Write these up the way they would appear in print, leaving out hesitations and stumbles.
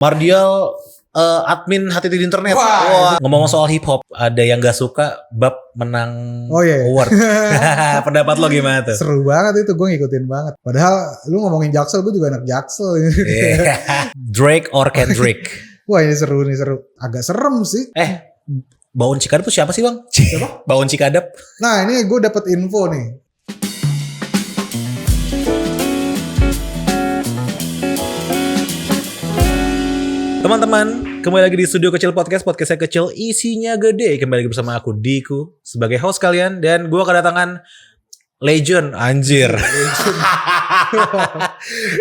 Mardial admin hati di internet. Wah. Ngomong soal hip hop, ada yang gak suka bab menang Iya. award. Pendapat lo gimana tuh? Seru banget itu, gue ngikutin banget. Padahal lu ngomongin Jaksel, gue juga anak Jaksel. Drake or Kendrick? Wah ini seru. Agak serem sih. Baun Cikadap tuh siapa sih bang? Siapa? Baun Cikadap. Nah ini gue dapet info nih. Teman-teman, kembali lagi di Studio Kecil Podcast. Podcastnya kecil, isinya gede. Kembali lagi bersama aku, Diku, sebagai host kalian. Dan gue kedatangan legend, anjir.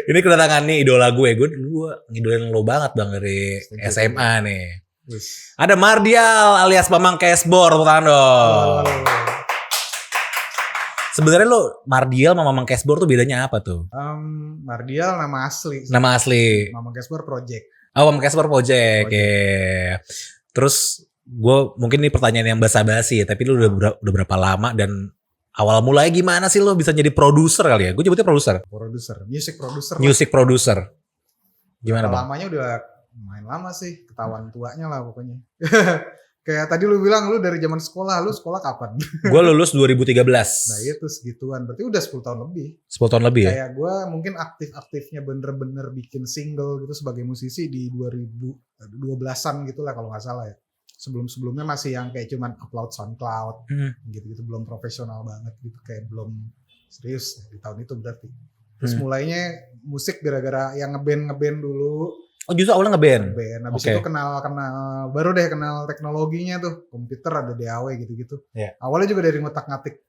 Ini kedatangan nih idola gue. Gue ngidolain lo banget bang dari SMA nih. Ada Mardial alias Mamang Cashbor. Tepuk tangan dong. Sebenarnya lo Mardial sama Mamang Cashbor tuh bedanya apa tuh? Mardial nama asli. Nama asli. Mamang Cashbor Project. Oh, Mamang Cashbor Project. Yeah. Terus gue mungkin ini pertanyaan yang basa-basi ya, tapi lu udah berapa lama dan awal mulai gimana sih lo bisa jadi produser kali ya? Gue nyebutnya produser. Music producer. Gimana bang? Lamanya udah main lama sih, ketahuan tuanya lah pokoknya. Kayak tadi lu bilang lu dari zaman sekolah, lu sekolah kapan? Gue lulus 2013. Nah itu segituan, berarti udah 10 tahun lebih. 10 tahun lebih ya? Kayak gue mungkin aktif-aktifnya bener-bener bikin single gitu sebagai musisi di 2012an gitu lah kalau gak salah ya. Sebelum-sebelumnya masih yang kayak cuman upload SoundCloud gitu-gitu, belum profesional banget gitu, kayak belum serius di tahun itu berarti. Terus mulainya musik gara-gara yang ngeband dulu. Oh justru awalnya ngeband? Habis itu kenal baru deh kenal teknologinya tuh, komputer ada DAW gitu-gitu. Yeah. Awalnya juga dari ngotak-ngatik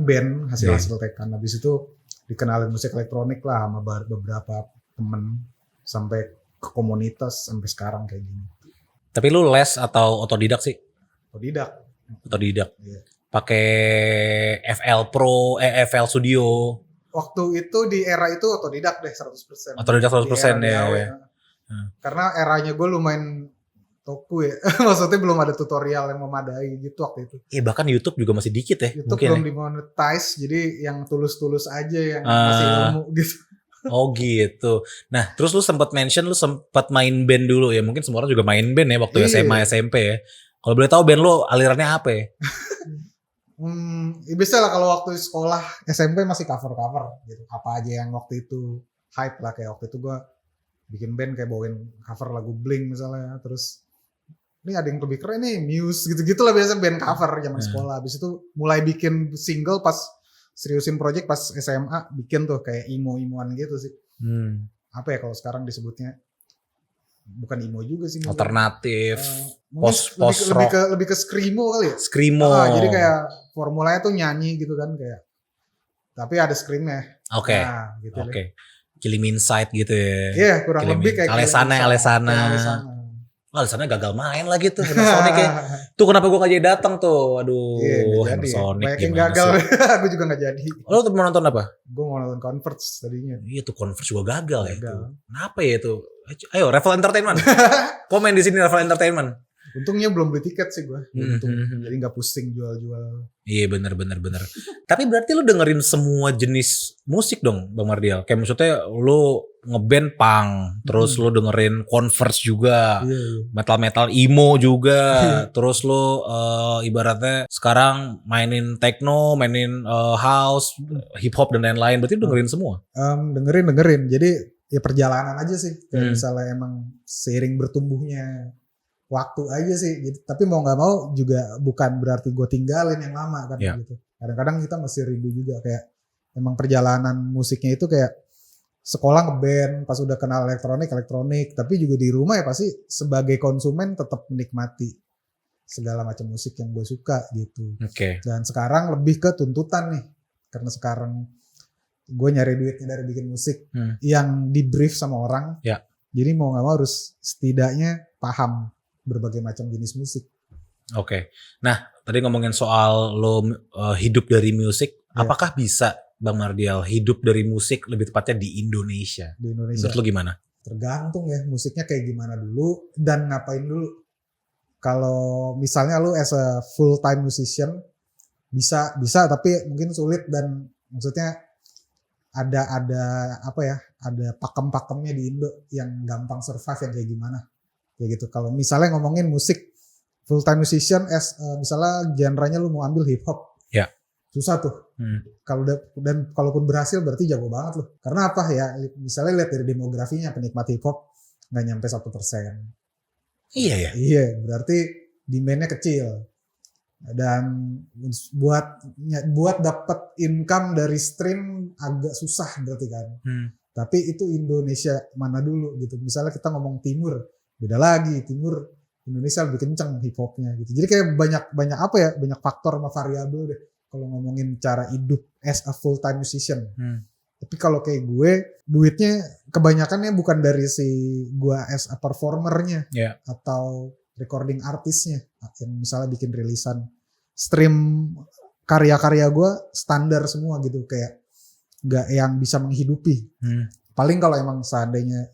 band hasil tekan. Habis itu dikenalin musik elektronik lah sama beberapa temen sampai ke komunitas sampai sekarang kayak gini. Tapi lu les atau otodidak sih? Otodidak. Yeah. Pakai FL Pro, FL Studio. Waktu itu di era itu otodidak deh 100%. Otodidak 100% ya. Karena eranya gue lumayan toku ya. Maksudnya belum ada tutorial yang memadai gitu waktu itu. Bahkan YouTube juga masih dikit ya. YouTube belum dimonetize, jadi yang tulus-tulus aja yang masih ilmu gitu. Oh gitu. Nah terus lu sempat mention lu sempat main band dulu ya. Mungkin semua orang juga main band ya waktu SMA SMP ya. Kalau boleh tahu band lu alirannya apa ya? Bisa lah kalau waktu sekolah SMP masih cover gitu. Apa aja yang waktu itu hype lah, kayak waktu itu gue bikin band kayak bawain cover lagu Blink misalnya. Terus ini ada yang lebih keren nih, Muse gitu-gitu lah biasa band cover zaman sekolah. Habis itu mulai bikin single pas seriusin project pas SMA, bikin tuh kayak emo-emoan gitu sih. Apa ya kalau sekarang disebutnya, bukan emo juga sih. Alternatif, post-rock. Lebih ke screamo kali ya. Screamo. Jadi kayak formulanya tuh nyanyi gitu kan kayak. Tapi ada screamnya. Oke. Nah, gitu Oke. Killing Inside gitu ya. Iya, kurang lebih kayak Alesana. Alesana gagal main lagi tuh Sonic ya. Tuh kenapa gue gak jadi datang tuh. Aduh, Sonic banyak yang gagal. Gue juga gak jadi. Lo tuh mau nonton apa? Gue mau nonton Converge tadinya. Iya tuh Converge juga gagal ya tuh. Kenapa ya itu? Ayo Revel Entertainment. Komen di sini Revel Entertainment. Untungnya belum beli tiket sih gue. Jadi gak pusing jual-jual. Iya benar. Tapi berarti lu dengerin semua jenis musik dong Bang Mardial. Kayak maksudnya lu ngeband punk, terus lu dengerin Converge juga, metal emo juga, terus lu ibaratnya sekarang mainin techno, mainin house, hip hop dan lain-lain. Berarti lu dengerin semua? Dengerin. Jadi ya perjalanan aja sih. Kayak misalnya emang seiring bertumbuhnya waktu aja sih gitu. Tapi mau nggak mau juga bukan berarti gue tinggalin yang lama kan gitu. Kadang-kadang kita masih rindu juga, kayak emang perjalanan musiknya itu kayak sekolah ngeband, pas udah kenal elektronik, tapi juga di rumah ya pasti sebagai konsumen tetap menikmati segala macam musik yang gue suka gitu. Dan sekarang lebih ke tuntutan nih, karena sekarang gue nyari duitnya dari bikin musik yang di brief sama orang. Jadi mau nggak mau harus setidaknya paham berbagai macam jenis musik. Nah tadi ngomongin soal lo hidup dari musik, apakah bisa Bang Mardial hidup dari musik lebih tepatnya di Indonesia? Menurut lo gimana? Tergantung ya musiknya kayak gimana dulu dan ngapain dulu. Kalau misalnya lo as a full time musician bisa tapi mungkin sulit, dan maksudnya ada ada pakem-pakemnya di Indo yang gampang survive yang kayak gimana. Kayak gitu. Kalau misalnya ngomongin musik full time musician misalnya genrenya lu mau ambil hip hop. Ya. Susah tuh. Kalau dan kalaupun berhasil berarti jago banget loh. Karena apa ya? Misalnya lihat dari demografinya penikmat hip hop nggak nyampe 1%. Iya ya. Iya, berarti demand-nya kecil. Dan buat dapat income dari stream agak susah berarti kan. Tapi itu Indonesia mana dulu gitu. Misalnya kita ngomong timur, beda lagi. Timur Indonesia lebih kenceng hip hopnya gitu. Jadi kayak banyak apa ya? Banyak faktor sama variabel deh kalau ngomongin cara hidup as a full time musician. Tapi kalau kayak gue, duitnya kebanyakannya bukan dari si gue as a performernya atau recording artisnya. Yang misalnya bikin rilisan stream karya-karya gue standar semua gitu, kayak gak yang bisa menghidupi. Paling kalau emang seandainya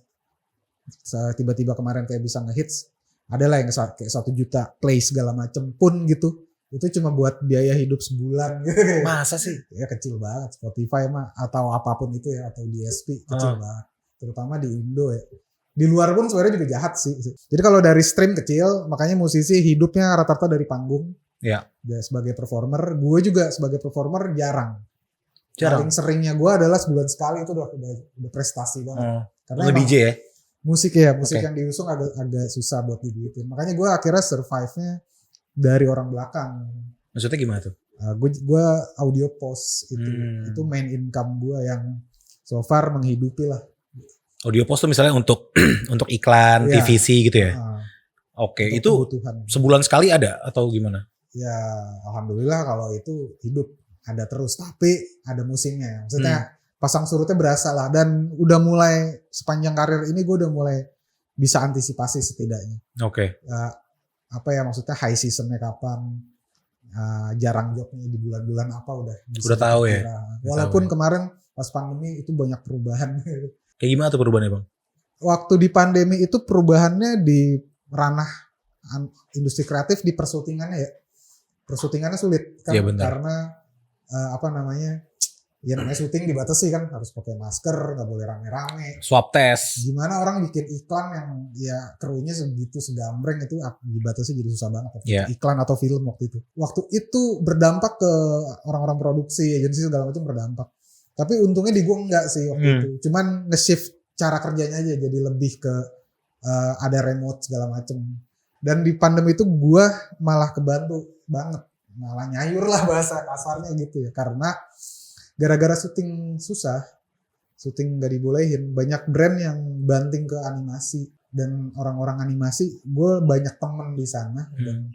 tiba-tiba kemarin kayak bisa ngehits, adalah yang kayak 1 juta play segala macem pun gitu. Itu cuma buat biaya hidup sebulan gitu. Masa sih? Ya kecil banget. Spotify mah atau apapun itu ya, atau DSP kecil banget. Terutama di Indo ya. Di luar pun sebenarnya juga jahat sih. Jadi kalau dari stream kecil, makanya musisi hidupnya rata-rata dari panggung. Ya. Sebagai performer, gue juga sebagai performer jarang. Paling seringnya gue adalah sebulan sekali, itu udah prestasi banget. Karena DJ ya? Musik yang diusung agak susah buat diduitin. Makanya gue akhirnya survive-nya dari orang belakang. Maksudnya gimana tuh? Gue audio post itu main income gue yang so far menghidupi lah. Audio post tuh misalnya untuk iklan TVC gitu ya? Oke, itu kebutuhan. Sebulan sekali ada atau gimana? Ya alhamdulillah kalau itu hidup ada terus, tapi ada musimnya. Maksudnya pasang surutnya berasa lah, dan udah mulai sepanjang karir ini gue udah mulai bisa antisipasi setidaknya. Oke. Apa ya maksudnya high seasonnya kapan, jarang jobnya di bulan-bulan apa udah tahu ya. Walaupun kemarin pas pandemi itu banyak perubahan. Kayak gimana tuh perubahannya bang? Waktu di pandemi itu perubahannya di ranah industri kreatif, di persyutingannya ya. Persyutingannya sulit kan, karena ya namanya syuting dibatasi kan, harus pakai masker, nggak boleh rame-rame. Swab test. Gimana orang bikin iklan yang ya krunya segitu segambreng, itu dibatasi jadi susah banget. Iklan atau film waktu itu. Waktu itu berdampak ke orang-orang produksi, agensi segala macam berdampak. Tapi untungnya di gue enggak sih waktu itu. Cuman nge-shift cara kerjanya aja jadi lebih ke ada remote segala macam. Dan di pandemi itu gue malah kebantu banget. Malah nyayur lah bahasa kasarnya gitu ya. Karena gara-gara syuting susah, syuting gak dibolehin, banyak brand yang banting ke animasi. Dan orang-orang animasi, gue banyak temen di sana. Dan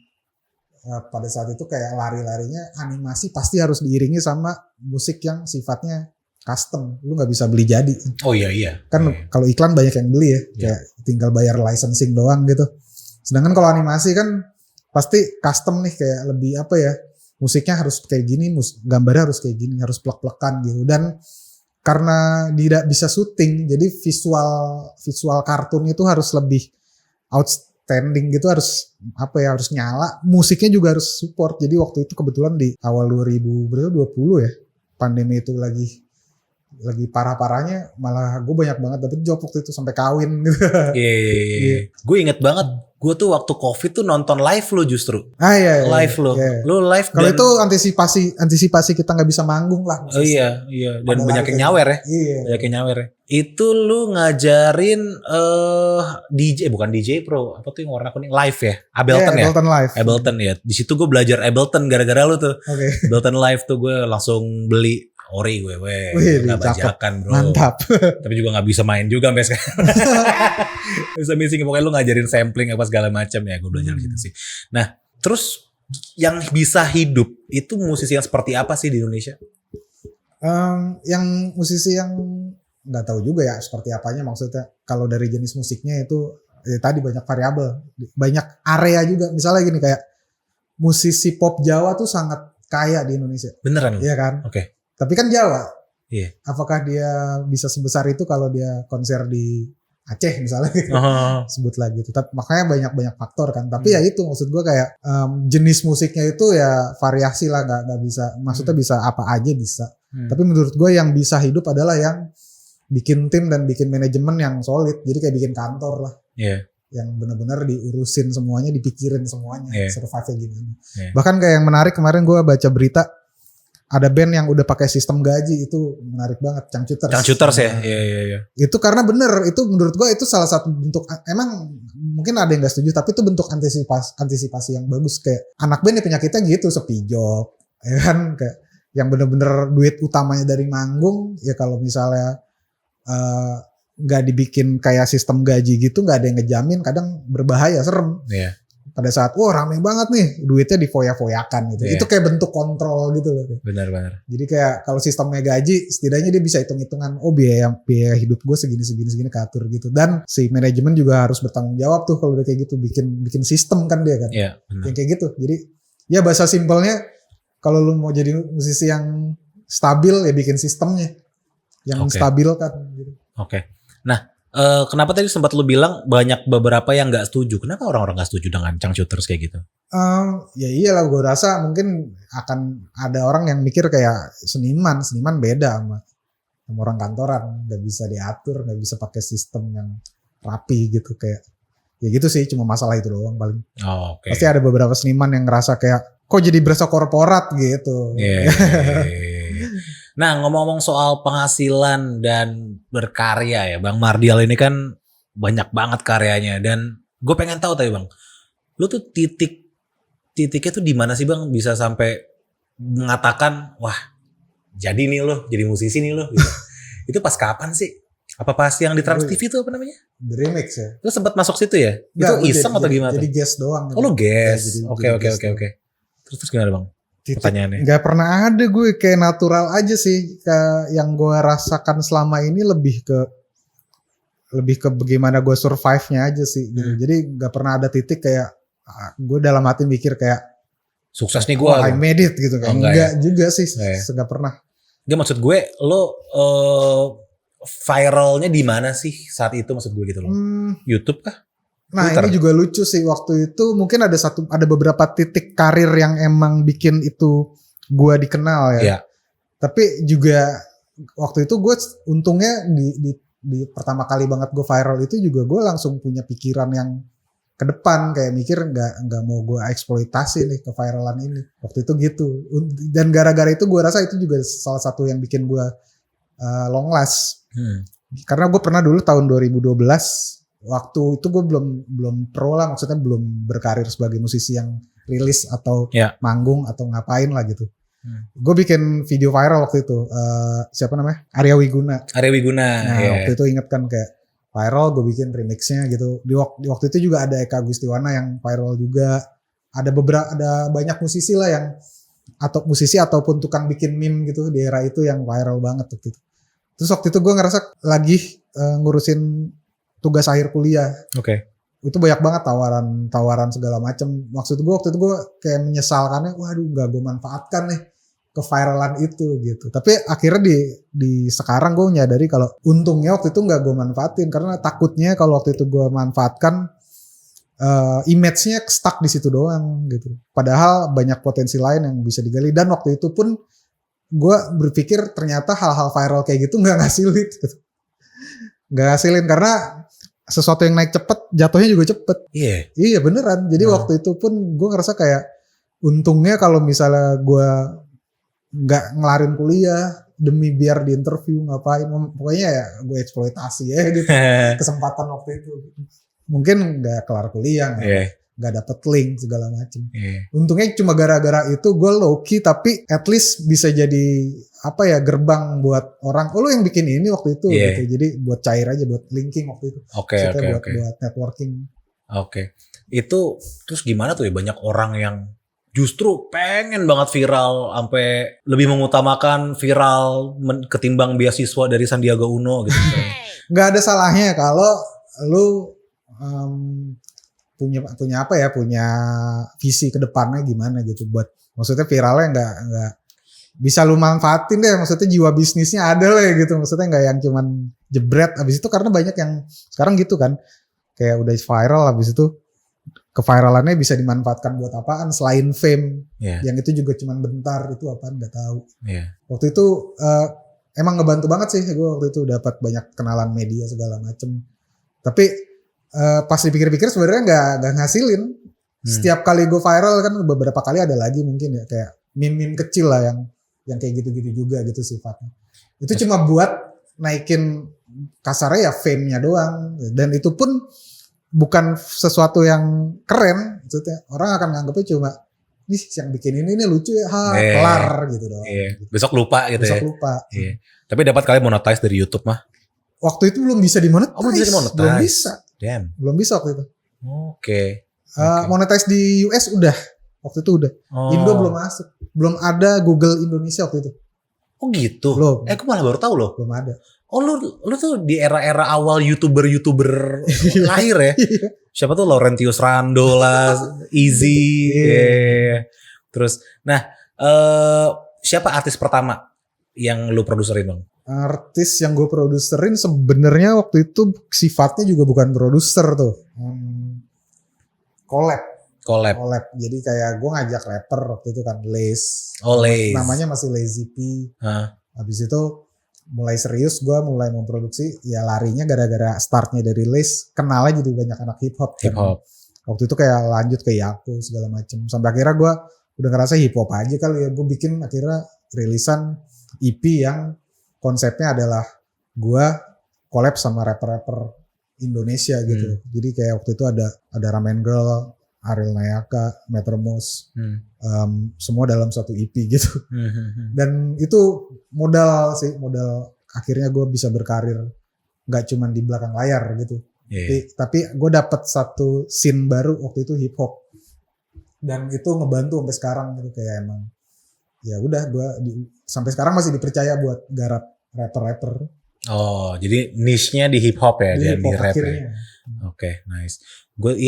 pada saat itu kayak lari-larinya animasi pasti harus diiringi sama musik yang sifatnya custom. Lu gak bisa beli jadi. Oh iya. Kan kalau iklan banyak yang beli ya. Kayak tinggal bayar licensing doang gitu. Sedangkan kalau animasi kan pasti custom nih, kayak lebih apa ya, musiknya harus kayak gini, gambarnya harus kayak gini, harus plek-plekan gitu. Dan karena tidak bisa syuting, jadi visual kartun itu harus lebih outstanding gitu, harus harus nyala. Musiknya juga harus support. Jadi waktu itu kebetulan di awal 2020 ya, pandemi itu lagi parah-parahnya, malah gue banyak banget dapet job waktu itu sampai kawin gitu. Iya. Gue inget banget, gue tuh waktu COVID tuh nonton live lo justru. Iya. Live lo. Lo live. Kalau itu antisipasi kita nggak bisa manggung lah. Oh iya. Dan banyak yang nyawer ya. Iya. Banyak yang nyawer ya. Itu lu ngajarin bukan DJ Pro, apa tuh yang warna kuning, live ya? Ableton ya? Ableton Live. Ableton ya. Di situ gue belajar Ableton gara-gara lu tuh. Ableton Live tuh gue langsung beli. Ori gue gak bajakan bro. Mantap. Tapi juga gak bisa main juga sampai sekarang. Bisa missing, pokoknya lu ngajarin sampling apa segala macam ya, gue belajar gitu sih. Nah terus yang bisa hidup itu musisi yang seperti apa sih di Indonesia? Yang musisi yang gak tahu juga ya seperti apanya, maksudnya kalau dari jenis musiknya itu tadi banyak variabel, banyak area juga. Misalnya gini, kayak musisi pop Jawa tuh sangat kaya di Indonesia. Beneran? Iya kan? Oke. Tapi kan Jawa. Iya. Apakah dia bisa sebesar itu kalau dia konser di Aceh misalnya gitu. Sebutlah gitu. Tapi makanya banyak faktor kan. Tapi ya itu maksud gue kayak jenis musiknya itu ya variasi lah, nggak bisa. Maksudnya bisa apa aja bisa. Tapi menurut gue yang bisa hidup adalah yang bikin tim dan bikin manajemen yang solid. Jadi kayak bikin kantor lah. Iya. Yang benar-benar diurusin semuanya, dipikirin semuanya, survive-nya gimana. Bahkan kayak yang menarik kemarin gue baca berita, ada band yang udah pakai sistem gaji, itu menarik banget, Cangcuters ya. Iya. Itu karena bener, itu menurut gue itu salah satu bentuk, emang mungkin ada yang gak setuju, tapi itu bentuk antisipasi yang bagus. Kayak anak band ya penyakitnya gitu, sepi job, ya kan, kayak yang bener-bener duit utamanya dari manggung, ya kalau misalnya gak dibikin kayak sistem gaji gitu, gak ada yang ngejamin, kadang berbahaya, serem. Iya. Pada saat rame banget nih, duitnya difoya-foyakan gitu. Itu kayak bentuk kontrol gitu loh. Benar. Jadi kayak kalau sistemnya gaji, setidaknya dia bisa hitung-hitungan, biaya hidup gue segini keatur gitu. Dan si manajemen juga harus bertanggung jawab tuh kalau udah kayak gitu, bikin sistem kan dia kan. Iya, benar. Yang kayak gitu. Jadi ya bahasa simpelnya, kalau lu mau jadi musisi yang stabil ya bikin sistemnya yang stabil kan gitu. Oke. Nah, kenapa tadi sempat lu bilang banyak beberapa yang nggak setuju? Kenapa orang-orang nggak setuju dengan Cangcuters kayak gitu? Ya iyalah, gue rasa mungkin akan ada orang yang mikir kayak seniman beda sama orang kantoran, nggak bisa diatur, nggak bisa pakai sistem yang rapi gitu, kayak ya gitu sih, cuma masalah itu doang paling. Pasti ada beberapa seniman yang ngerasa kayak kok jadi berasa korporat gitu. Nah, ngomong-ngomong soal penghasilan dan berkarya ya, Bang Mardial ini kan banyak banget karyanya, dan gue pengen tahu tadi Bang, lu tuh titiknya tuh di mana sih Bang bisa sampai mengatakan wah jadi nih lo, jadi musisi nih lo gitu. Itu pas kapan sih? Apa pas yang di Trans TV itu apa namanya? The Remix ya. Lu sempat masuk situ ya? Nggak, itu iseng atau gimana? Jadi guest doang. Oh lu guest? Oke. Terus gimana Bang? Pertanyaannya. Gak pernah ada gue, kayak natural aja sih. Yang gue rasakan selama ini lebih ke bagaimana gue survive-nya aja sih gitu. Jadi gak pernah ada titik kayak gue dalam hati mikir kayak sukses nih gue, I made it gitu kan. Enggak juga sih, gak pernah. Gak, maksud gue lo viralnya di mana sih saat itu, maksud gue gitu loh. YouTube kah? Nah Twitter. Ini juga lucu sih, waktu itu mungkin ada beberapa titik karir yang emang bikin itu gue dikenal ya. Tapi juga waktu itu gue untungnya di pertama kali banget gue viral itu juga gue langsung punya pikiran yang ke depan, kayak mikir nggak mau gue eksploitasi nih keviralan ini. Waktu itu gitu. Dan gara-gara itu gue rasa itu juga salah satu yang bikin gue long last. Karena gue pernah dulu tahun 2012 waktu itu gue belum pro lah, maksudnya belum berkarir sebagai musisi yang rilis atau manggung atau ngapain lah gitu. Gue bikin video viral waktu itu, siapa namanya? Arya Wiguna. Nah waktu itu inget kan kayak viral, gue bikin remixnya gitu. Di waktu itu juga ada Eka Gustiwana yang viral juga. Ada banyak musisi lah yang atau musisi ataupun tukang bikin meme gitu di era itu yang viral banget waktu itu. Terus waktu itu gue ngerasa lagi ngurusin tugas akhir kuliah. Itu banyak banget tawaran segala macam. Maksud gue waktu itu gue kayak menyesalkannya, waduh gak gue manfaatkan nih keviralan itu gitu. Tapi akhirnya di sekarang gue menyadari kalau untungnya waktu itu gak gue manfaatin, karena takutnya kalau waktu itu gue manfaatkan image-nya stuck di situ doang gitu. Padahal banyak potensi lain yang bisa digali, dan waktu itu pun gue berpikir ternyata hal-hal viral kayak gitu gak ngasilin gitu. Gak ngasilin karena sesuatu yang naik cepet jatuhnya juga cepet. Iya beneran. Jadi waktu itu pun gue ngerasa kayak untungnya kalau misalnya gue nggak ngelarin kuliah demi biar di interview ngapain, pokoknya ya gue eksploitasi ya gitu. Kesempatan waktu itu mungkin nggak kelar kuliah, nggak dapet link segala macem. Untungnya cuma gara-gara itu gue low key, tapi at least bisa jadi gerbang buat orang. Oh lu yang bikin ini waktu itu gitu. Jadi buat cair aja, buat linking waktu itu. Buat networking. Itu terus gimana tuh ya, banyak orang yang justru pengen banget viral sampai lebih mengutamakan viral ketimbang beasiswa dari Sandiaga Uno gitu. Nggak ada salahnya kalau lu punya visi ke depannya gimana gitu, buat maksudnya viralnya nggak bisa lu manfaatin deh, maksudnya jiwa bisnisnya ada lah gitu, maksudnya nggak yang cuman jebret abis itu, karena banyak yang sekarang gitu kan, kayak udah viral abis itu keviralannya bisa dimanfaatkan buat apaan selain fame, yang itu juga cuman bentar, itu apaan nggak tahu. Waktu itu emang ngebantu banget sih gue waktu itu dapat banyak kenalan media segala macem. Tapi pas dipikir-pikir sebenarnya nggak ngasilin. Setiap kali gue viral kan beberapa kali ada lagi mungkin ya kayak meme-meme kecil lah yang kayak gitu-gitu juga gitu sifatnya. Itu cuma buat naikin kasarnya ya fame-nya doang, dan itu pun bukan sesuatu yang keren. Maksudnya orang akan nganggapnya cuma nih yang bikin ini nih lucu ya, kelar gitu doang. Gitu. Besok lupa gitu. Besok lupa. Tapi dapat kali monetize dari YouTube mah. Waktu itu belum bisa dimonetize. Belum bisa dimonetize. Belum bisa. Damn. Belum bisa waktu itu. Oke. Monetize di US udah. Waktu itu udah. Indo belum masuk. Belum ada Google Indonesia waktu itu. Oh gitu. Belum. Aku malah baru tahu loh. Belum ada. Oh lu tuh di era-era awal YouTuber lahir ya. Siapa tuh Laurentius Rando lah, Easy. Terus nah siapa artis pertama yang lu produserin Bang? Artis yang gue produserin sebenarnya waktu itu sifatnya juga bukan produser tuh. Collab. Jadi kayak gue ngajak rapper waktu itu kan, Lace. Oh, Lace. Namanya masih Lazy P. Habis itu mulai serius gue mulai memproduksi, ya larinya gara-gara startnya dari Lace, kenalnya jadi banyak anak hip hop. Waktu itu kayak lanjut ke Yaku segala macem. Sampai akhirnya gue udah ngerasa hip hop aja kali ya. Gue bikin akhirnya rilisan EP yang konsepnya adalah gue collab sama rapper-rapper Indonesia gitu. Jadi kayak waktu itu ada Ramen Girl, Ariel Nayaka, Metromos, semua dalam satu EP gitu. Dan itu modal akhirnya gue bisa berkarir nggak cuman di belakang layar gitu. Tapi gue dapet satu scene baru waktu itu hip hop, dan itu ngebantu sampai sekarang gitu. Kayak emang ya udah gue sampai sekarang masih dipercaya buat garap rapper. Oh, jadi niche-nya di hip hop ya, di rap ya. Oke, nice. Gue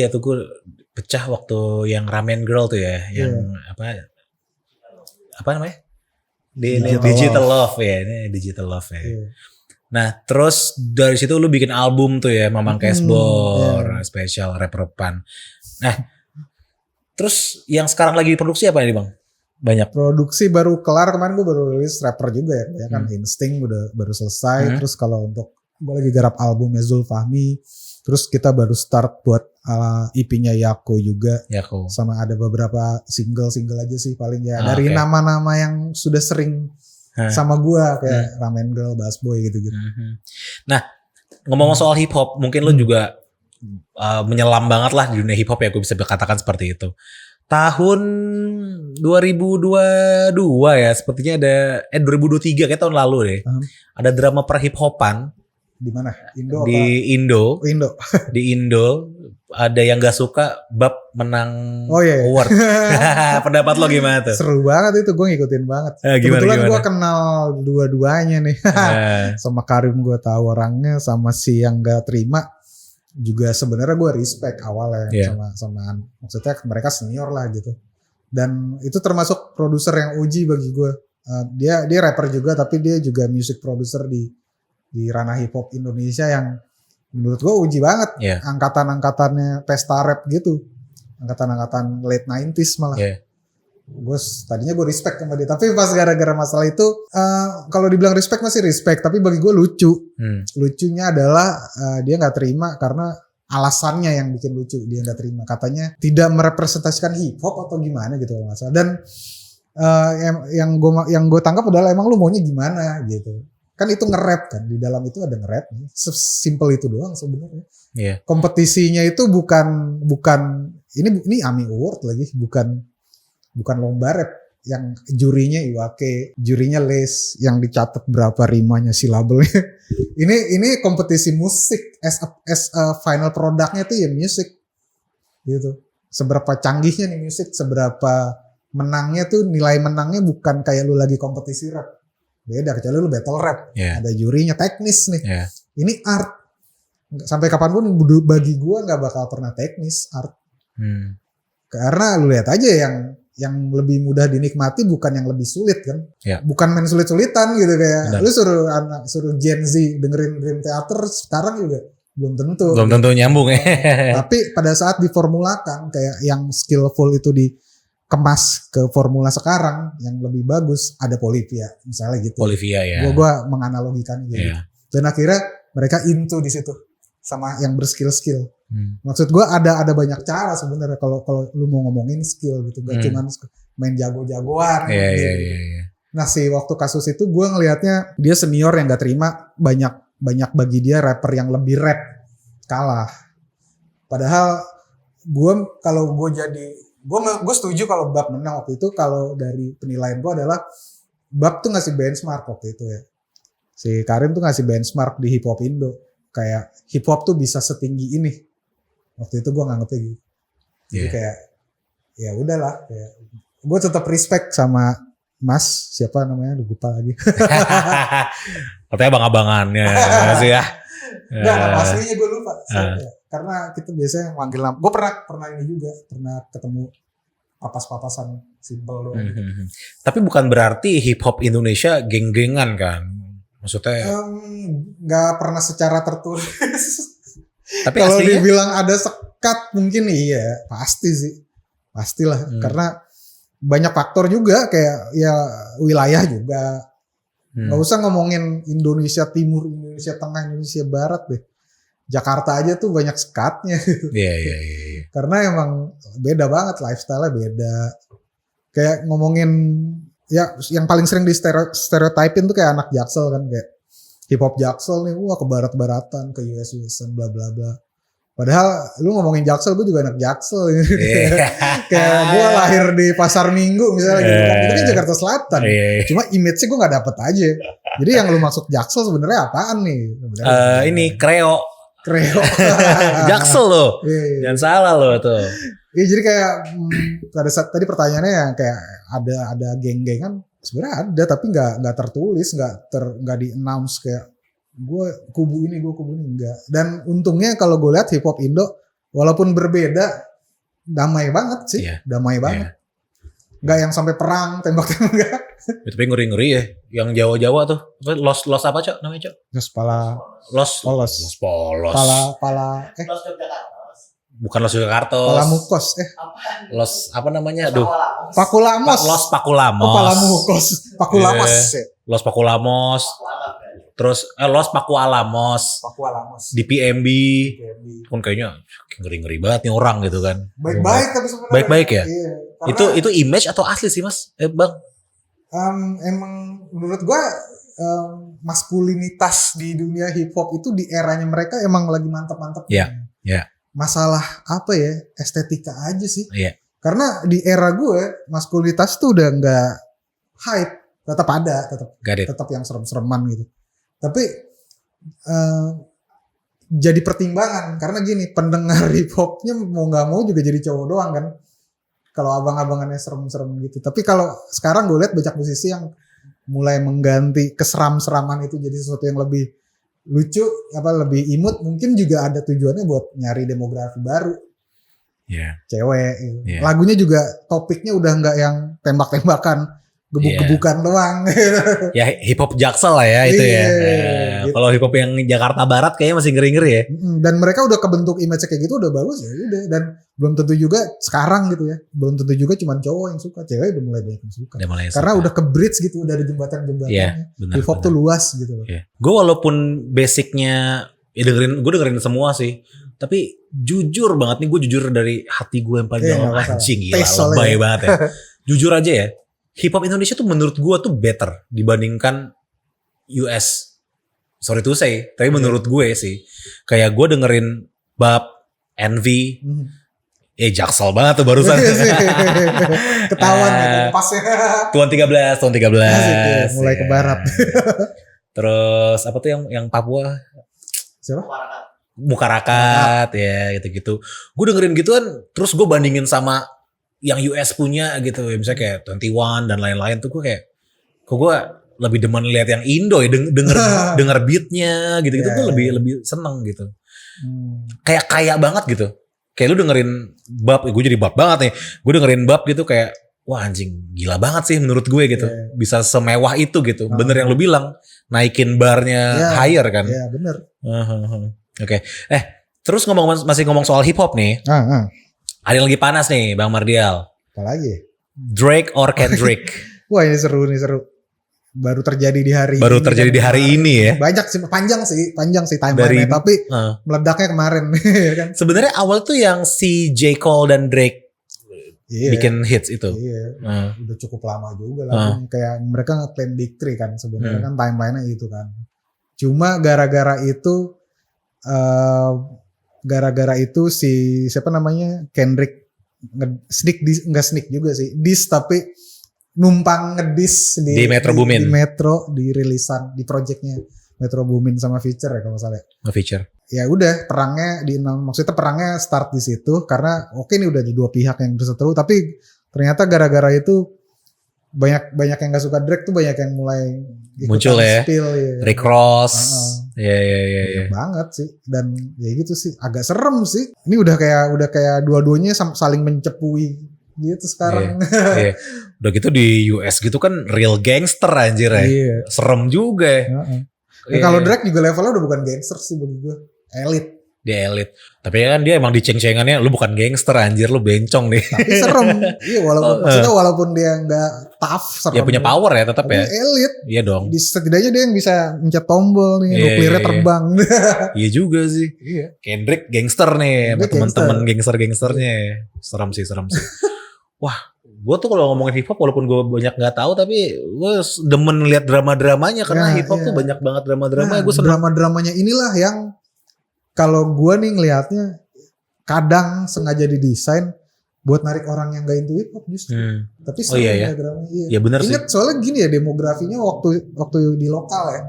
pecah waktu yang Ramen Girl tuh ya, yang apa namanya? Digital Love ya, ini Digital Love ya. Nah, terus dari situ lu bikin album tuh ya, Mamang Cashbor, Special Rapper Pan. Nah, terus yang sekarang lagi diproduksi apa nih Bang? Banyak. Produksi baru kelar kemarin, gue baru rilis rapper juga ya kan, Insting baru selesai. Terus kalau untuk gue lagi garap albumnya Zulfahmi. Terus kita baru start buat EP-nya Yako juga. Sama ada beberapa single aja sih paling ya. Dari nama-nama yang sudah sering sama gua kayak Ramen Girl, Bass Boy gitu-gitu. Nah, ngomong soal hip hop, mungkin lu juga menyelam banget lah di dunia hip hop ya, gue bisa katakan seperti itu. Tahun 2022 ya, sepertinya ada 2023 kayak tahun lalu deh. Ada drama per hip hopan. Di mana? Indo di apa? Indo. Oh, Indo. Di Indo ada yang gak suka bab menang award. Pendapat lo gimana tuh? Seru banget itu, gue ngikutin banget. Kebetulan gue kenal dua-duanya nih. Sama Karim gue tahu orangnya, sama si yang gak terima juga sebenarnya gue respect awalnya sama maksudnya mereka senior lah gitu. Dan itu termasuk produser yang uji bagi gue. Dia rapper juga, tapi dia juga music producer di ranah hip hop Indonesia yang menurut gue uji banget. Angkatan-angkatannya pesta rap gitu, angkatan-angkatan late 90s malah. Tadinya gue respect sama dia, tapi pas gara-gara masalah itu kalau dibilang respect masih respect, tapi bagi gue lucu. Lucunya adalah dia nggak terima karena alasannya yang bikin lucu. Dia nggak terima, katanya tidak merepresentasikan hip hop atau gimana gitu kalau nggak salah. Dan yang gue tangkap adalah emang lu maunya gimana gitu. Kan itu nge-rap kan, di dalam itu ada nge-rap, sesimpel itu doang sebenarnya. Kompetisinya itu bukan ini AMI Award lagi, bukan lomba rap yang jurinya Iwake, jurinya Les, yang dicatat berapa rimanya silabelnya. ini kompetisi musik, as a final produknya itu ya musik gitu. Seberapa canggihnya nih musik, seberapa menangnya tuh, nilai menangnya bukan kayak lu lagi kompetisi rap. Beda, kecuali lu battle rap, ada jurinya teknis nih. Ini art, sampai kapanpun bagi gue nggak bakal pernah teknis art. Karena lu lihat aja yang lebih mudah dinikmati bukan yang lebih sulit kan, bukan main sulit-sulitan gitu kayak. Lu suruh Gen Z dengerin Dream Theater sekarang juga belum tentu nyambung ya. Tapi pada saat diformulakan kayak yang skillful itu kemas ke formula sekarang yang lebih bagus, ada Bolivia misalnya gitu. Bolivia ya. Gua menganalogikan gitu. Iya. Dan akhirnya mereka into di situ sama yang berskill-skill. Maksud gua ada banyak cara sebenarnya kalau lu mau ngomongin skill gitu, gak cuma main jago-jagoan. Iya. Nah si waktu kasus itu gue ngelihatnya dia senior yang gak terima banyak bagi dia rapper yang lebih rap kalah. Padahal gue setuju kalau Bab menang waktu itu. Kalau dari penilaian gue adalah Bab tuh ngasih benchmark waktu itu ya. Si Karim tuh ngasih benchmark di hip hop Indo. Kayak hip hop tuh bisa setinggi ini. Waktu itu gue nganggepnya gitu. Jadi kayak ya udahlah. Gue tetap respect sama Mas siapa namanya lupa lagi. Katanya abang-abangannya sih ya. Enggak, nama aslinya gue lupa. Karena kita biasanya manggil nama. Gue pernah ini juga, pernah ketemu papas-papasan simpel doang. Tapi bukan berarti hip hop Indonesia geng-gengan kan? Maksudnya nggak pernah secara tertulis. Tapi kalau aslinya dibilang ada sekat mungkin iya, pasti sih. Pastilah karena banyak faktor juga kayak ya wilayah juga. Nggak usah ngomongin Indonesia Timur, Indonesia Tengah, Indonesia Barat deh. Jakarta aja tuh banyak sekatnya gitu. Iya. Karena emang beda banget, lifestyle-nya beda. Kayak ngomongin ya yang paling sering di stereotypin tuh kayak anak Jaksel kan, kayak hip hop Jaksel nih, wah ke barat-baratan, ke US-an bla bla bla. Padahal lu ngomongin Jaksel, gue juga anak Jaksel. Kayak gue lahir di Pasar Minggu misalnya gitu kan. Itu kan Jakarta Selatan. Cuma image-nya gue gak dapet aja. Jadi yang lu maksud Jaksel sebenarnya apaan nih? Ini Kreo. Jaksel loh. Jangan salah loh tuh. Iya jadi kayak pada saat tadi pertanyaannya yang kayak ada geng-gengan sebenarnya ada tapi nggak tertulis, nggak di announce kayak gue kubu ini enggak. Dan untungnya kalau gue lihat hip hop Indo walaupun berbeda damai banget sih, damai banget. Nggak yang sampai perang tembak-tembak. Tapi ngeri-ngeri ya. Yang Jawa-Jawa tuh. Los apa Cok namanya Cok? Terus pala Los Polos. Pala Bukan Los Jakarta. Pala Mukos Los apa namanya? Aduh. Pakulamos. Los Pakulamos. Pala Mukos. Pakulamos. Los Pakulamos. Terus Los Pakualamos. Di PMB. Kan kayaknya ngeri-ngeri banget nih orang gitu kan. Baik-baik tapi sebenarnya. Baik-baik ya? Iya, itu image atau asli sih Mas? Bang? Emang menurut gua maskulinitas di dunia hip hop itu di eranya mereka emang lagi mantap-mantap. Iya. Masalah apa ya? Estetika aja sih. Iya. Karena di era gue maskulinitas tuh udah nggak hype, tetap ada, tetap yang serem-sereman gitu. Tapi jadi pertimbangan karena gini, pendengar hip hopnya mau nggak mau juga jadi cowok doang kan. Kalau abang-abangannya serem-serem gitu. Tapi kalau sekarang gue lihat banyak musisi yang mulai mengganti keseram-seraman itu jadi sesuatu yang lebih lucu, lebih imut. Mungkin juga ada tujuannya buat nyari demografi baru. Cewek. Gitu. Lagunya juga topiknya udah nggak yang tembak-tembakan, gebuk-gebukan doang. Ya hip hop Jaksel lah ya itu ya. Gitu. Kalau hip hop yang Jakarta Barat kayaknya masih ngeri-ngeri ya. Dan mereka udah kebentuk image kayak gitu udah bagus ya udah. Dan belum tentu juga sekarang gitu ya. Belum tentu juga cuma cowok yang suka, cewek udah mulai banyak yang suka. Karena udah ke bridge gitu, udah ada jembatan-jembatannya. Hip hop tuh luas gitu loh. Gue walaupun basicnya gue dengerin semua sih. Tapi jujur banget nih, gue jujur dari hati gue yang paling dalam, anjing gila lebay banget ya. Jujur aja ya. Hip hop Indonesia tuh menurut gue tuh better dibandingkan US. Sorry to say, tapi menurut gue sih. Kayak gue dengerin Bab, Envy, Jaksel banget tuh barusan. Ketahuan gitu pasnya. Tahun 13. Mulai ke barat. Terus apa tuh yang Papua? Siapa? Mukarakat ya gitu-gitu. Gue dengerin gituan, terus gue bandingin sama yang US punya gitu. Ya, misalnya kayak 21 dan lain-lain tuh gue kayak, kok gue lebih demen lihat yang Indo ya, denger beatnya gitu-gitu. Gue lebih seneng gitu. Kayak kaya banget gitu. Kayak lu dengerin Bab, gue jadi Bab banget nih. Gue dengerin Bab gitu kayak, wah anjing gila banget sih menurut gue gitu. Bisa semewah itu gitu. Bener yang lu bilang, naikin barnya higher kan. Iya bener. Oke. Terus masih ngomong soal hip hop nih. Ada yang lagi panas nih Bang Mardial. Apa lagi? Drake or Kendrick? Wah ini seru. Baru terjadi di hari Baru terjadi di hari ini ya. Banyak sih, panjang sih timeline-nya, tapi meledaknya kemarin ya kan. Sebenarnya awal tuh yang si J. Cole dan Drake bikin hits itu. Iya. Udah cukup lama juga lagunya. Kayak mereka nge-claim victory kan sebenarnya kan timeline-nya itu kan. Cuma gara-gara itu si siapa namanya Kendrick nggak juga sih, diss tapi numpang ngedis di Metro Boomin. Di Metro, di rilisan, di projectnya Metro Boomin sama Feature ya kalau salah. Feature. Ya udah maksudnya perangnya start di situ karena ini udah di dua pihak yang berseteru, tapi ternyata gara-gara itu banyak yang nggak suka Drake tuh banyak yang mulai muncul ya. Rick Ross. Iya. Banget sih dan ya gitu sih agak serem sih. Ini udah kayak dua-duanya saling mencepui gitu sekarang. Iya. Udah gitu di US gitu kan real gangster anjir ya. Iya. Serem juga ya. Kalau Drake juga levelnya udah bukan gangster sih bagi gue. Elit. Dia elit. Tapi kan dia emang diceng-cengannya lu bukan gangster anjir, lu bencong nih. Tapi serem. Iya walaupun dia gak tough serem. Ya punya power ya tetap ya. Elit. Iya dong. Setidaknya dia yang bisa mencet tombol nih, nuklirnya terbang. Iya juga sih. Iya. Kendrick gangster nih, sama teman-teman gangster-gangsternya. Serem sih. Wah, gue tuh kalau ngomongin hip hop walaupun gue banyak nggak tahu tapi gue demen lihat drama-dramanya karena hip hop tuh banyak banget drama-drama. Gue seneng. Drama-dramanya inilah yang kalau gue nih ngelihatnya kadang sengaja didesain buat narik orang yang gak into hip hop justru. Tapi sebenarnya drama. Iya benar sih. Ingat soalnya gini ya demografinya waktu di lokal ya,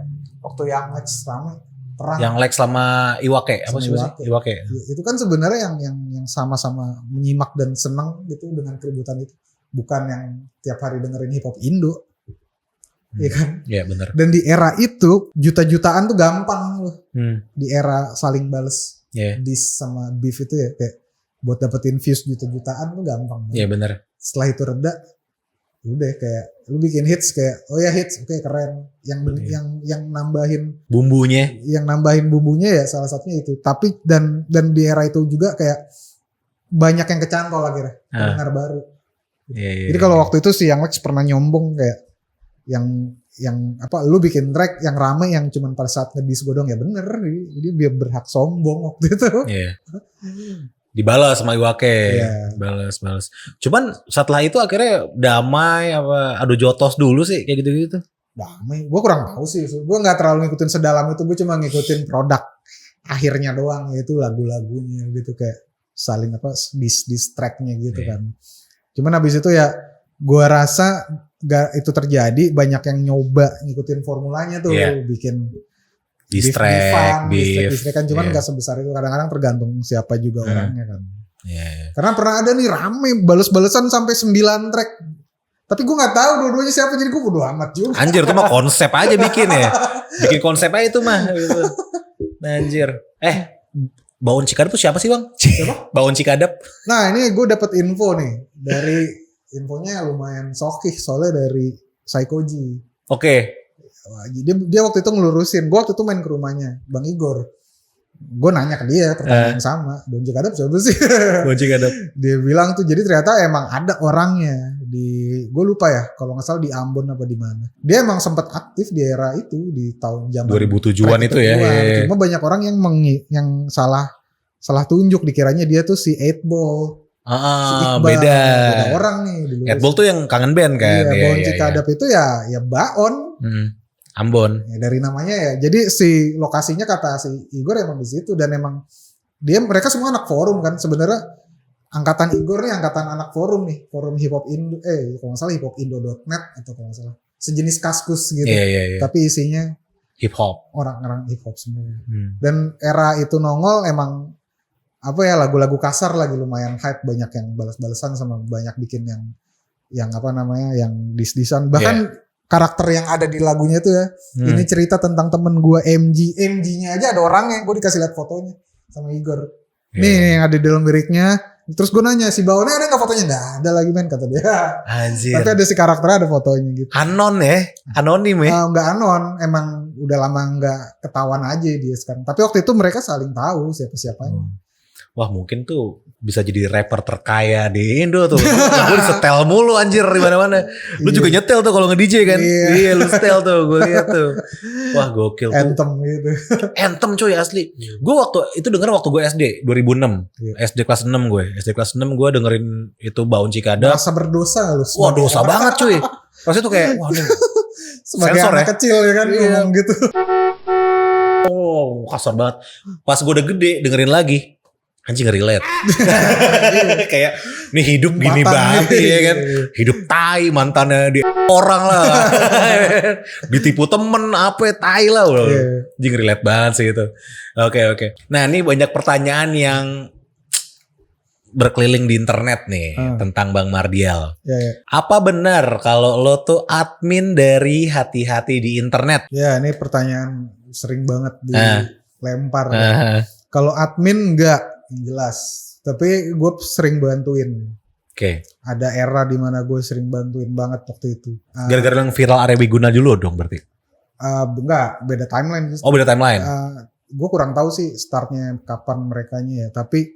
waktu yang Lex ramai. Perang. Yang Lex sama Iwake apa sih? Iwake. Itu kan sebenarnya yang sama-sama menyimak dan senang gitu dengan keributan itu, bukan yang tiap hari dengerin hip hop Indo. Iya kan? Iya benar. Dan di era itu juta-jutaan tuh gampang loh. Di era saling bales diss sama beef itu ya kayak buat dapetin views juta-jutaan tuh gampang. Iya benar. Setelah itu reda udah kayak lu bikin hits kayak hits oke keren yang nambahin bumbunya ya salah satunya itu tapi dan di era itu juga kayak banyak yang kecantol akhirnya pendengar baru jadi kalau waktu itu si Yang Lex pernah nyombong kayak yang apa lu bikin track yang rame yang cuman pada saat ngedis gue dong ya bener jadi dia berhak sombong waktu itu dibalas sama Iwake, balas. Cuman setelah itu akhirnya damai apa adu jotos dulu sih kayak gitu-gitu. Damai, gue kurang tahu sih. Gue nggak terlalu ngikutin sedalam itu. Gue cuma ngikutin produk akhirnya doang, yaitu lagu-lagunya gitu kayak saling apa diss tracknya gitu kan. Cuman habis itu ya gue rasa itu terjadi banyak yang nyoba ngikutin formulanya tuh bikin distract kan cuman gak sebesar itu kadang-kadang tergantung siapa juga orangnya kan karena pernah ada nih rame bales-balesan sampai 9 track tapi gue gak tahu dua-duanya siapa jadi gue bodo amat juga anjir itu mah konsep aja bikin konsep aja itu mah gitu. Anjir Baon Cikadap tuh siapa sih bang? Baon Cikadap nah ini gue dapet info nih dari infonya lumayan sokih soalnya dari Psychoji. Oke. Dia waktu itu ngelurusin. Gue waktu itu main ke rumahnya Bang Igor. Gue nanya ke dia pertanyaan yang sama. Baon Cikadap siapa sih? Baon Cikadap. Dia bilang tuh jadi ternyata emang ada orangnya di gue lupa ya kalau nggak salah di Ambon apa di mana. Dia emang sempat aktif di era itu di tahun zaman 2007-an itu ya. Cuma banyak orang yang salah tunjuk dikiranya dia tuh si 8 Ball. Beda orang nih dulu. 8 Ball tuh yang kangen band kan. Iya, Baon Cikadap itu ya Baon. Ambon. Ya, dari namanya ya. Jadi si lokasinya kata si Igor emang di situ dan emang mereka semua anak forum kan. Sebenarnya angkatan Igor nih angkatan anak forum nih. Forum hip hop Indo kalau enggak salah hiphopindo.net atau kalau enggak salah. Sejenis Kaskus gitu. Iya. Tapi isinya hip hop. Orang-orang hip hop semua. Dan era itu nongol emang lagu-lagu kasar lagi lumayan hype banyak yang balas-balasan sama banyak bikin yang apa namanya yang dis-disan bahkan karakter yang ada di lagunya itu ya. Ini cerita tentang temen gue MG-nya aja ada orangnya. Gue dikasih lihat fotonya sama Igor. Nih yang ada di dalam liriknya. Terus gue nanya si Baonnya ada gak fotonya? Nggak ada lagi men kata dia. Anjir. Tapi ada si karakternya ada fotonya gitu. Anon ya? Anonim ya? Nggak anon. Emang udah lama nggak ketahuan aja dia sekarang. Tapi waktu itu mereka saling tahu siapa-siapanya. wah mungkin tuh bisa jadi rapper terkaya di Indo tuh. Gue setel mulu anjir di mana-mana. Lu juga nyetel tuh kalau nge-DJ kan? Iya, lu setel tuh, gue lihat tuh. Wah, gokil tuh. Anthem gitu. Anthem cuy asli. Gue waktu itu denger waktu gue SD 2006. SD kelas 6 gue. SD kelas 6 gue dengerin itu Baun Cikadap. Merasa berdosa lu. Wah, dosa banget cuy. Rasanya tuh kayak wah nih. Sebagai sensor anak kecil ya kan ngomong gitu. Oh, kasar banget. Pas gue udah gede dengerin lagi. Anjing relate. Kayak nih hidup gini banget ya kan. Hidup tai mantannya di orang lah. Ditipu temen apa tai lah. Anjing relate banget sih itu. Oke. Nah ini banyak pertanyaan yang berkeliling di internet nih tentang Bang Mardial. Apa benar kalau lo tuh admin dari Hati-Hati di internet? Ya ini pertanyaan sering banget dilempar. Kalau admin enggak. Jelas, tapi gue sering bantuin. Oke. Ada era di mana gue sering bantuin banget waktu itu. Gara-gara yang viral Arya Wiguna dulu dong berarti? Enggak, beda timeline. Oh beda timeline. Gue kurang tahu sih startnya kapan merekanya ya. Tapi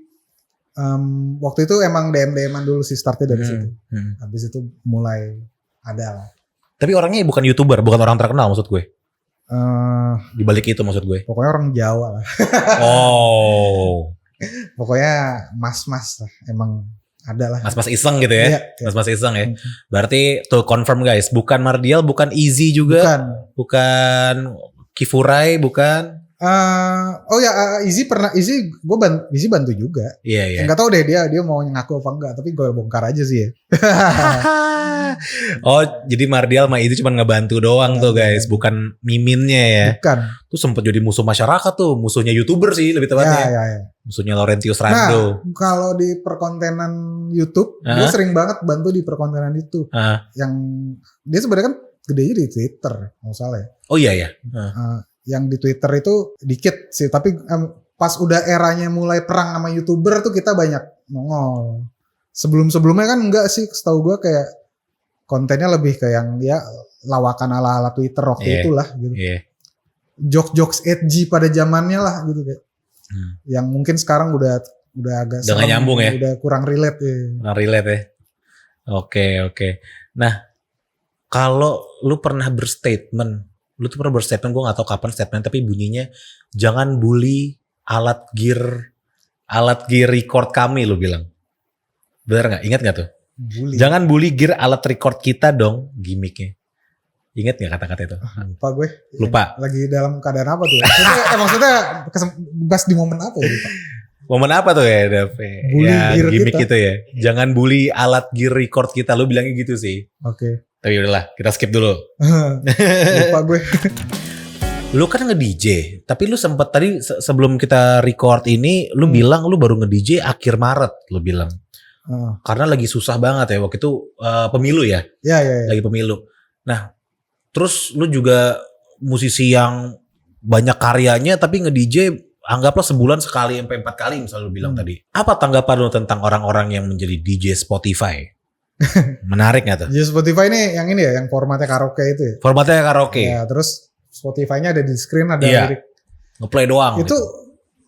waktu itu emang DM-an dulu sih startnya dari situ. Habis itu mulai ada lah. Tapi orangnya bukan YouTuber, bukan orang terkenal maksud gue. Di balik itu maksud gue. Pokoknya orang Jawa lah. Oh. Pokoknya mas-mas lah, emang ada lah. Mas-mas iseng gitu ya? Iya. Mas-mas iseng ya? Berarti tuh confirm guys, bukan Mardial, bukan Easy juga? Bukan Kifurai, bukan? Easy Easy bantu juga. Iya. Enggak tahu deh dia mau ngaku apa enggak, tapi gue bongkar aja sih ya. Oh, jadi Mardial sama Easy cuma ngebantu doang tuh guys, bukan miminnya ya. Bukan. Tuh sempet jadi musuh masyarakat tuh, musuhnya YouTuber sih lebih tepatnya. Ya. Musuhnya Laurentius Rando. Nah, kalau di perkontenan YouTube, gue sering banget bantu di perkontenan itu. Yang dia sebenarnya kan gedenya di Twitter, nggak salah ya. Oh iya. Yang di Twitter itu dikit sih, tapi pas udah eranya mulai perang sama YouTuber tuh kita banyak nongol. Sebelumnya kan enggak sih, setahu gue kayak kontennya lebih ke yang dia lawakan ala-ala Twitter waktu itulah gitu. Jokes edgy pada zamannya lah gitu kayak. Yang mungkin sekarang udah agak udah gak nyambung ya. Udah kurang relate ya. Kurang relate ya. Oke. Nah, kalau lu pernah berstatement, gue gak tahu kapan statement, tapi bunyinya jangan bully alat gear record kami, lu bilang. Bener gak? Ingat gak tuh? Bully. Jangan bully gear alat record kita dong, gimmicknya. Ingat gak kata-kata itu? Lupa. Lagi dalam keadaan apa tuh? Maksudnya pas di momen apa ya? Momen apa tuh ya, Dave? Bully gear gimmick kita. itu ya. Jangan bully alat gear record kita, lu bilangnya gitu sih. Oke. Tapi udahlah, kita skip dulu. Lupa gue. Lu kan nge-DJ, tapi lu sempet tadi sebelum kita record ini, lu bilang lu baru nge-DJ akhir Maret, lu bilang. Karena lagi susah banget ya, waktu itu pemilu ya? Iya. Lagi pemilu. Nah, terus lu juga musisi yang banyak karyanya, tapi nge-DJ anggaplah sebulan sekali sampai 4 kali misalnya lu bilang tadi. Apa tanggapan lu tentang orang-orang yang menjadi DJ Spotify? Menarik gak tuh? DJ Spotify ini yang ini ya, yang formatnya karaoke itu ya? Formatnya karaoke. Ya, terus Spotify-nya ada di screen, ada lirik. Ngeplay doang. Itu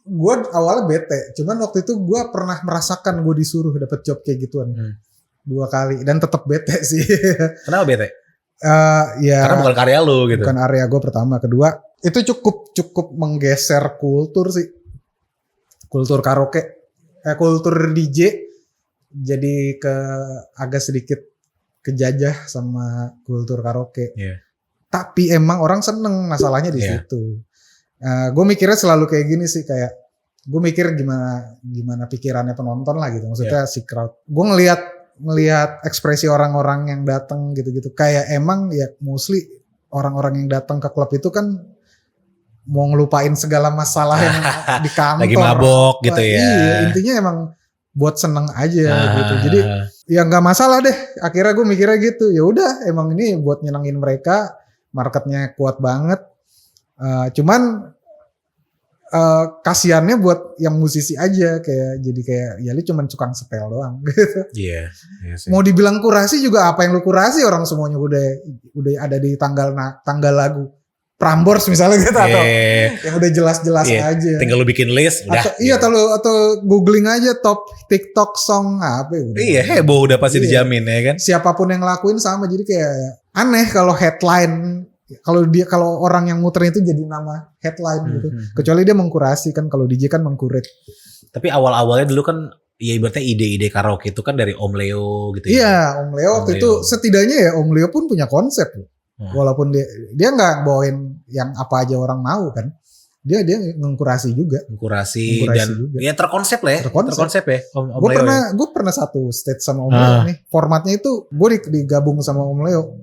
gue awalnya bete, cuman waktu itu gue pernah merasakan gue disuruh dapet job kayak gituan 2 kali dan tetap bete sih. Kenapa bete? Ya, karena bukan karya lu gitu. Bukan area gue pertama, kedua itu cukup menggeser kultur sih, kultur karaoke, kultur DJ. Jadi agak sedikit kejajah sama kultur karaoke. Tapi emang orang seneng, masalahnya di situ. Gue mikirnya selalu kayak gini sih, kayak gue mikir gimana pikirannya penonton lah gitu. Maksudnya si crowd. Gue ngelihat ekspresi orang-orang yang datang gitu-gitu. Kayak emang ya mostly orang-orang yang datang ke klub itu kan mau ngelupain segala masalah yang di kantor. Lagi mabok gitu ya. Iya, intinya emang buat seneng aja gitu. Jadi ya nggak masalah deh. Akhirnya gue mikirnya gitu. Ya udah, emang ini buat nyenengin mereka. Marketnya kuat banget. Cuman kasiannya buat yang musisi aja, jadi kayak ya lu cuman tukang setel doang gitu. Iya. Mau dibilang kurasi juga apa yang lu kurasi, orang semuanya udah ada di tanggal lagu. Prambors misalnya gitu atau Yeah. yang udah jelas-jelas Iya. aja. Tinggal lu bikin list udah. Atau, iya atau googling aja top TikTok song apa ya udah. Iya, heboh udah pasti Iya. dijamin ya kan. Siapapun yang ngelakuin sama, jadi kayak aneh kalau headline, kalau orang yang muterin itu jadi nama headline gitu. Kecuali dia mengkurasi kan, kalau DJ kan mengkurit. Tapi awal-awalnya dulu kan ya ibaratnya ide-ide karaoke itu kan dari Om Leo gitu ya. Iya, Om Leo waktu Om itu Leo. setidaknya ya Om Leo pun punya konsep loh. Walaupun dia nggak bawain yang apa aja orang mau kan. Dia mengkurasi juga. Mengkurasi dan juga. ya terkonsep lah ya. Terkonsep ya Om Gue Leo. gue pernah satu stage sama Om Leo nih. Formatnya itu gue digabung sama Om Leo.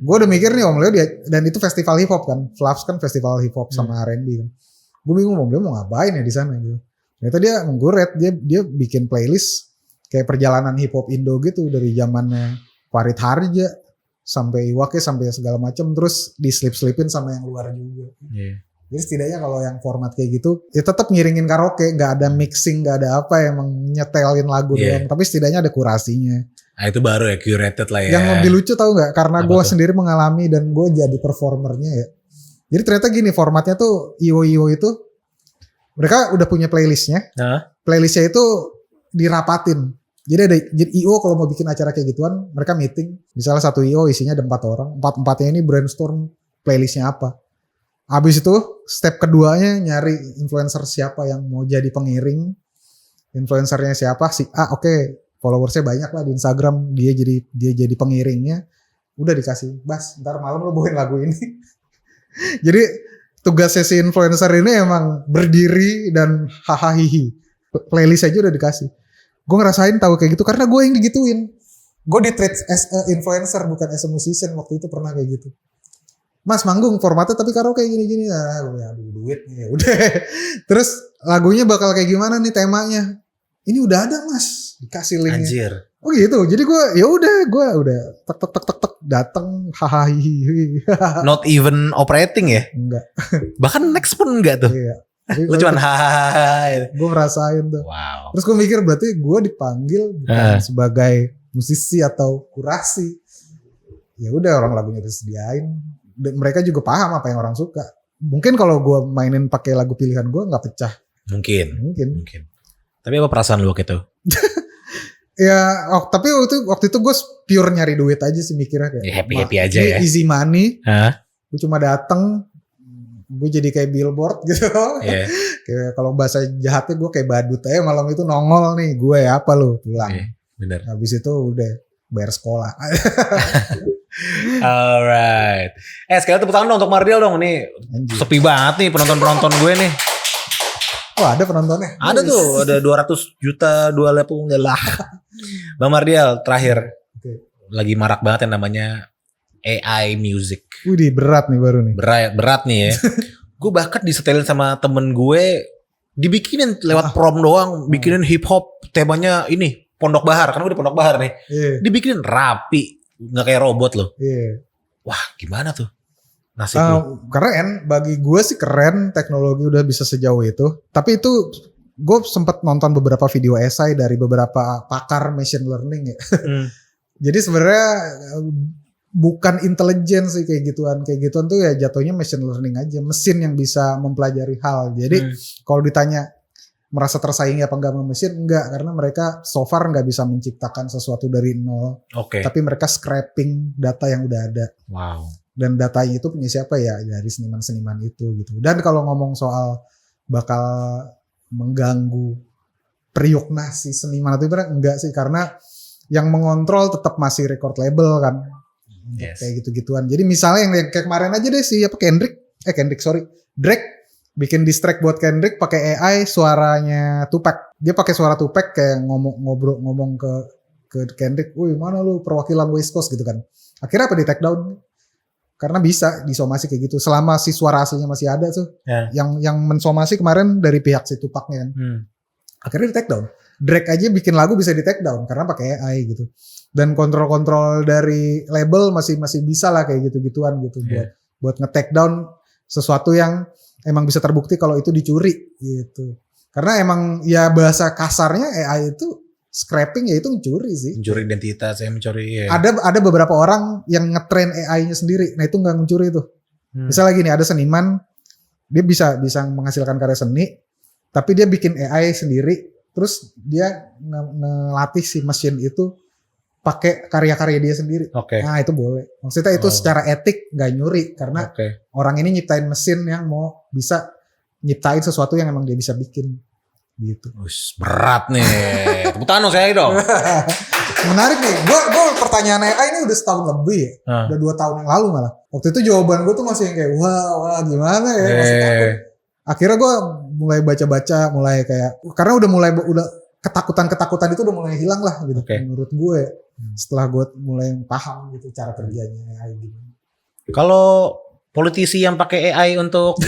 Gue udah mikir nih Om Leo dan itu festival hip hop kan. Flaps kan festival hip hop sama R&B kan. Gue bingung Om Leo mau ngapain ya di sana gitu. Ternyata dia mengguret, dia bikin playlist kayak perjalanan hip hop Indo gitu dari zamannya Farid Harja sampai Iwake sampai segala macam, terus diselip-selipin sama yang luar juga. Yeah. Jadi setidaknya kalau yang format kayak gitu ya tetap ngiringin karaoke, nggak ada mixing, nggak ada apa, emang nyetelin lagu doang, tapi setidaknya ada kurasinya. Nah itu baru ya curated lah ya. Yang lebih lucu tau nggak? Karena Apa gue tuh? sendiri mengalami dan gue jadi performernya ya. Jadi ternyata gini formatnya tuh IO itu mereka udah punya playlistnya. Playlistnya itu dirapatin. Jadi IO kalau mau bikin acara kayak gituan, mereka meeting. Misalnya satu IO isinya ada 4 orang. 4-4-nya ini brainstorm playlistnya apa. Habis itu step keduanya nyari influencer siapa yang mau jadi pengiring. Influencernya siapa? Si A, oke. Followersnya banyak lah di Instagram. Dia jadi pengiringnya. Udah dikasih, Bas, ntar malam lo bawain lagu ini. Jadi tugasnya si influencer ini emang berdiri dan hahaha. Playlist aja udah dikasih. Gue ngerasain tahu kayak gitu karena gue yang digituin. Gue di treat as a influencer bukan as a musician, waktu itu pernah kayak gitu. Mas manggung formatnya tapi karaoke kayak gini-gini. Ah, gue aduh duit nih. Udah. Terus lagunya bakal kayak gimana nih temanya? Ini udah ada Mas, dikasih linknya. Anjir. Oh gitu. Jadi gue gue udah tek datang hahaha. Not even operating ya? Enggak. Bahkan next pun enggak tuh. Iya. Lu cuman hahaha. Gue ngerasain tuh. Wow. Terus gue mikir berarti gue dipanggil bukan sebagai musisi atau kurasi. Ya udah orang lagunya disediain. Dan mereka juga paham apa yang orang suka. Mungkin kalau gue mainin pakai lagu pilihan gue nggak pecah. Mungkin. Tapi apa perasaan lu waktu itu? Ya, tapi waktu itu gue pure nyari duit aja sih mikirnya kayak. Ya, happy aja ya. Easy money. Hah? Gue cuma dateng. Gue jadi kayak billboard gitu. Yeah. Kayak kalau bahasa jahatnya gue kayak badut aja malam itu nongol nih. Gue apa lu pulang. Yeah, bener. Habis itu udah bayar sekolah. Alright. Sekali tepuk tangan dong untuk Mardial dong. Nih Anjir. sepi banget nih penonton-penonton gue nih. Oh ada penontonnya? Ada tuh, ada 200 juta, 2 lah. Bang Mardial terakhir. Oke. Lagi marak banget yang namanya AI music. Widih berat nih baru nih. Berat nih ya. Gue bahkan disetelin sama temen gue, dibikinin lewat prom doang, bikinin hip hop temanya ini Pondok Bahar, kan gue di Pondok Bahar nih. Iya. Dibikinin rapi, nggak kayak robot loh. Iya. Wah gimana tuh nasib lu? Keren, bagi gue sih keren teknologi udah bisa sejauh itu. Tapi itu gue sempat nonton beberapa video esai dari beberapa pakar machine learning ya. Jadi sebenarnya bukan intelijen sih kayak gituan tuh ya jatuhnya machine learning aja, mesin yang bisa mempelajari hal. Jadi kalau ditanya merasa tersaingi apa enggak sama mesin, enggak, karena mereka so far enggak bisa menciptakan sesuatu dari nol. Oke. Tapi mereka scraping data yang udah ada. Wow. Dan datanya itu punya siapa ya? Dari seniman-seniman itu gitu. Dan kalau ngomong soal bakal mengganggu periukna si seniman itu enggak sih, karena yang mengontrol tetap masih record label kan. Yes. Kayak gitu-gituan. Jadi misalnya yang kayak kemarin aja deh si apa Drake bikin diss track buat Kendrick pakai AI suaranya Tupac. Dia pakai suara Tupac kayak ngomong ke Kendrick, "Wih, mana lu perwakilan West Coast?" gitu kan. Akhirnya apa di take down? Karena bisa disomasi kayak gitu. Selama si suara aslinya masih ada tuh. Yeah. Yang mensomasi kemarin dari pihak si Tupacnya kan. Akhirnya di take down. Drake aja bikin lagu bisa di take down karena pakai AI gitu. Dan kontrol-kontrol dari label masih bisa lah kayak gitu-gituan gitu buat nge-take down sesuatu yang emang bisa terbukti kalau itu dicuri gitu. Karena emang ya bahasa kasarnya AI itu scraping ya itu mencuri sih. Mencuri identitas, mencuri. Ya. Ada beberapa orang yang ngetrain AI-nya sendiri. Nah itu nggak mencuri tuh. Misalnya gini, ada seniman, dia bisa menghasilkan karya seni, tapi dia bikin AI sendiri, terus dia ngelatih si mesin itu pakai karya-karya dia sendiri. Nah itu boleh. Maksudnya itu secara etik nggak nyuri, karena orang ini nyiptain mesin yang mau bisa nyiptain sesuatu yang emang dia bisa bikin. Gitu. Berat nih. Tepuk tangan saya dong. Menarik nih. Gue pertanyaan AI ini udah setahun lebih ya. Udah 2 tahun yang lalu malah. Waktu itu jawaban gue tuh masih yang kayak wah gimana ya. Masih takut. Akhirnya gue mulai baca-baca, mulai kayak karena udah ketakutan itu udah mulai hilang lah gitu. Menurut gue setelah gue mulai paham gitu cara kerjanya AI gimana. Kalau politisi yang pakai AI untuk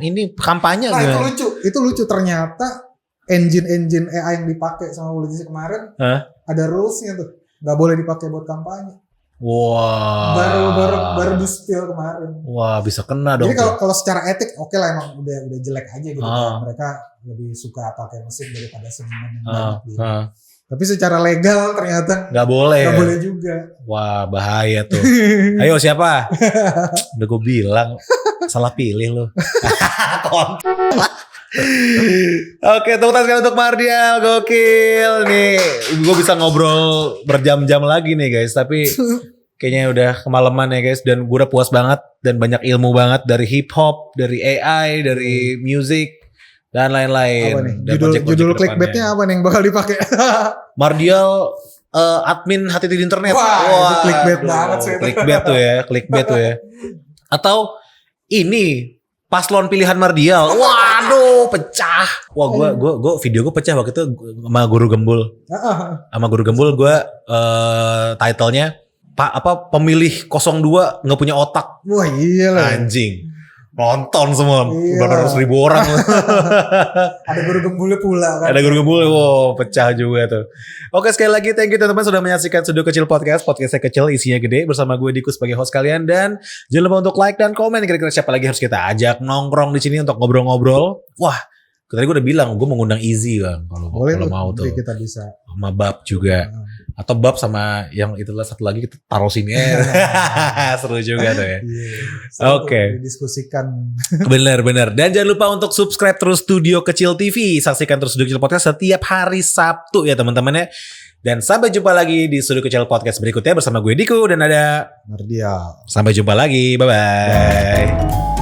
ini kampanye nah, itu lucu ternyata engine AI yang dipakai sama politisi kemarin ada rulesnya tuh, nggak boleh dipakai buat kampanye. Wah. Baru di spill kemarin. Wah, bisa kena dong. Jadi kalau secara etik oke lah, emang udah jelek aja gitu. Mereka lebih suka pakai mesin daripada seniman yang banyak gitu. Tapi secara legal ternyata nggak boleh. Nggak boleh juga. Wah, bahaya tuh. Ayo siapa? Udah gue bilang salah pilih lo. Oke, tepuk tangan sekali untuk Mardial, gokil nih. Gue bisa ngobrol berjam-jam lagi nih guys, tapi kayaknya udah kemalaman ya guys. Dan gue udah puas banget dan banyak ilmu banget dari hip hop, dari AI, dari music dan lain-lain. Apa nih? Judul clickbaitnya apa nih yang bakal dipakai? Mardial admin hati di internet. Wah itu clickbait banget sih. Clickbait tuh ya. Atau ini paslon pilihan Mardial. Waduh, pecah. Wah, gue video gue pecah waktu itu sama Guru Gembul. Sama Guru Gembul gue titlenya pemilih 02 nggak punya otak. Wah iya lah. Anjing. Nonton semua, berapa ratus ribu orang. Ada Guru Gembulnya pula kan. Ada Guru Gembulnya, wow pecah juga tuh. Oke, sekali lagi thank you teman-teman sudah menyaksikan Studio Kecil Podcast. Podcastnya kecil, isinya gede. Bersama gue Diku sebagai host kalian. Dan jangan lupa untuk like dan komen. Kira-kira siapa lagi harus kita ajak nongkrong di sini untuk ngobrol-ngobrol. Wah, tadi gue udah bilang gue mengundang Izzy kan. Kalau mau tuh. Kita bisa. Sama Bab juga. Atau Bab sama yang itulah satu lagi kita taruh sini. Seru juga tuh ya. Oke. Didiskusikan. Bener. Dan jangan lupa untuk subscribe terus Studio Kecil TV. Saksikan terus Studio Kecil Podcast setiap hari Sabtu ya teman-teman ya. Dan sampai jumpa lagi di Studio Kecil Podcast berikutnya bersama gue Diku dan ada Mardial. Sampai jumpa lagi. Bye-bye.